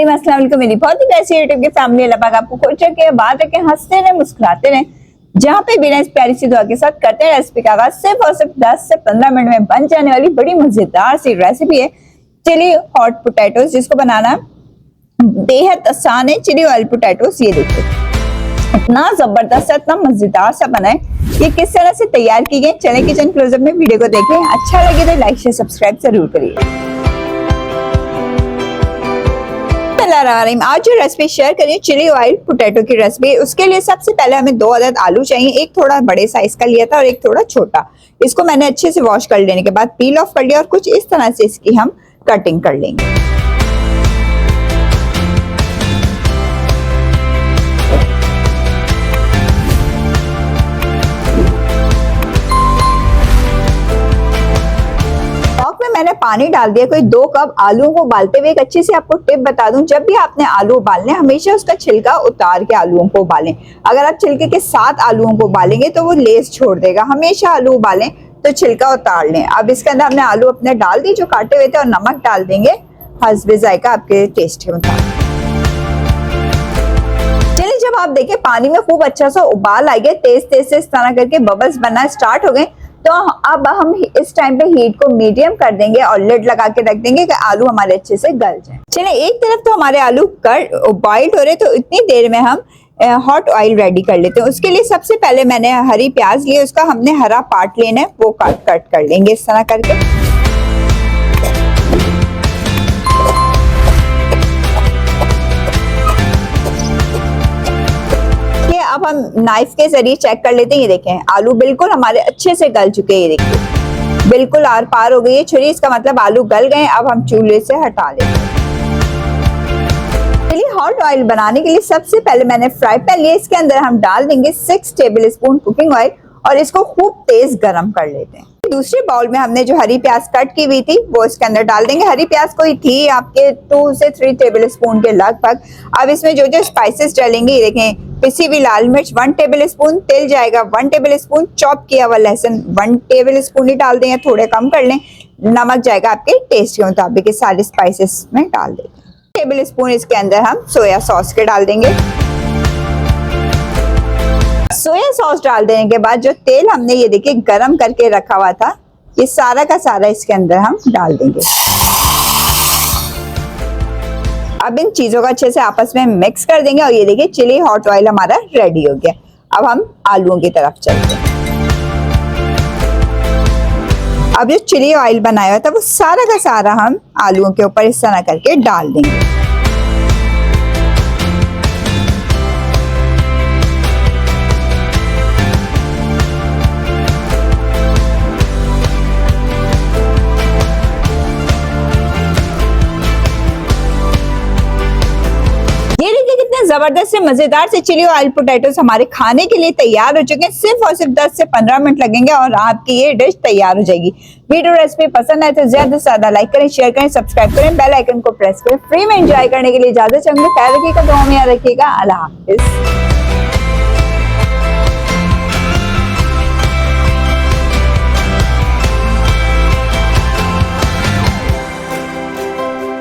अस्सलाम वालेकुम। मेरी बहुत ही प्यारी यूट्यूब की फैमिली, अल्लाह पाक आपको खुश रखे, बात रखे, हंसते रहे, मुस्कुराते रहे। जहाँ पे बिना इस प्यारी सी दुआ के साथ करते हैं रेसिपी का आगाज सिर्फ और सिर्फ 10 से 15 मिनट में बन जाने वाली बड़ी मजेदार सी रेसिपी है चिली हॉट पोटैटोस, जिसको बनाना बेहद आसान है। चिली ऑयल पोटैटोस, ये देखिए इतना जबरदस्त, इतना मजेदार सा बना है। ये किस तरह से तैयार की गई, चले किचन क्लोजअप में वीडियो को देखें। अच्छा लगे तो लाइक शेयर सब्सक्राइब जरूर करिए। आज जो रेसिपी शेयर करिए चिली ऑयल पोटैटो की रेसिपी, उसके लिए सबसे पहले हमें 2 अदद आलू चाहिए। एक थोड़ा बड़े साइज का लिया था और एक थोड़ा छोटा। इसको मैंने अच्छे से वॉश कर लेने के बाद पील ऑफ कर लिया और कुछ इस तरह से इसकी हम कटिंग कर लेंगे। मैंने पानी डाल दिया, कोई 2 कप आलू को उबालते हुए। एक अच्छी से आपको टिप बता दूं, जब भी आपने आलू उबालने हमेशा उसका छिलका उतार के आलूओं को उबालें। अगर आप छिलके के साथ आलूओं को उबालेंगे तो वो लेस छोड़ देगा। हमेशा आलू उबालें तो छिलका उतार लें। अब इसके अंदर हमने आलू अपने डाल दी जो काटे हुए थे और नमक डाल देंगे हस्बे जायका, आपके टेस्ट के मुताबिक। चलिए, जब आप देखें पानी में खूब अच्छा सा उबाल आ गया, तेज तेज से इस तरह करके बबल्स बनना स्टार्ट हो गए, तो अब हम इस टाइम पे हीट को मीडियम कर देंगे और लिड लगा के रख देंगे कि आलू हमारे अच्छे से गल जाए। चलिए, एक तरफ तो हमारे आलू बॉइल्ड हो रहे, तो इतनी देर में हम हॉट ऑयल रेडी कर लेते हैं। उसके लिए सबसे पहले मैंने हरी प्याज ली, उसका हमने हरा पार्ट लेना है, वो कट कर लेंगे इस तरह करके। अब हम नाइफ के जरिए चेक कर लेते हैं। ये देखें आलू बिल्कुल हमारे अच्छे से गल चुके हैं। ये देखिए बिल्कुल आर पार हो गई है छुरी, इसका मतलब आलू गल गए। अब हम चूल्हे से हटा लेते हैं। चलिए, हॉट ऑयल बनाने के लिए सबसे पहले मैंने फ्राई पैन लिया, इसके अंदर हम डाल देंगे 6 टेबल स्पून कुकिंग ऑयल और इसको खूब तेज गरम कर लेते हैं। दूसरे बाउल में हमने जो हरी प्याज कट की हुई थी वो इसके अंदर डाल देंगे। हरी प्याज कोई थी आपके 2 से 3 टेबल स्पून के लगभग। अब इसमें जो जो स्पाइसेस डालेंगे, ये देखें पिसी हुई लाल मिर्च 1 टेबल स्पून, तेल जाएगा 1 टेबल स्पून, चॉप किया हुआ लहसुन 1 टेबल स्पून ही डाल दें, थोड़े कम कर लें। नमक जाएगा आपके टेस्ट के मुताबिक, ये सारे स्पाइसेस में डाल देंगे। टेबल स्पून इसके अंदर हम सोया सॉस के डाल देंगे। सोया सॉस डाल देने के बाद जो तेल हमने ये देखिए गरम करके रखा हुआ था, ये सारा का सारा इसके अंदर हम डाल देंगे। अब इन चीजों को अच्छे से आपस में मिक्स कर देंगे और ये देखिए चिली हॉट ऑयल हमारा रेडी हो गया। अब हम आलूओं की तरफ चलते हैं। अब जो चिली ऑयल बनाया हुआ था वो सारा का सारा हम आलूओं के ऊपर इस तरह करके डाल देंगे। जबरदस्त से मजेदार से चिली ऑयल पोटैटोस हमारे खाने के लिए तैयार हो चुके हैं। सिर्फ और सिर्फ 10 से 15 मिनट लगेंगे और आपकी ये डिश तैयार हो जाएगी। वीडियो रेसिपी पसंद आए तो ज्यादा से ज्यादा लाइक करें, शेयर करें, सब्सक्राइब करें, बेल आइकन को प्रेस करें। फ्री में एंजॉय करने के लिए इजाजत चाहूंगी। ख्याल रखिएगा, दुआ में याद रखिएगा। अल्लाह हाफिज।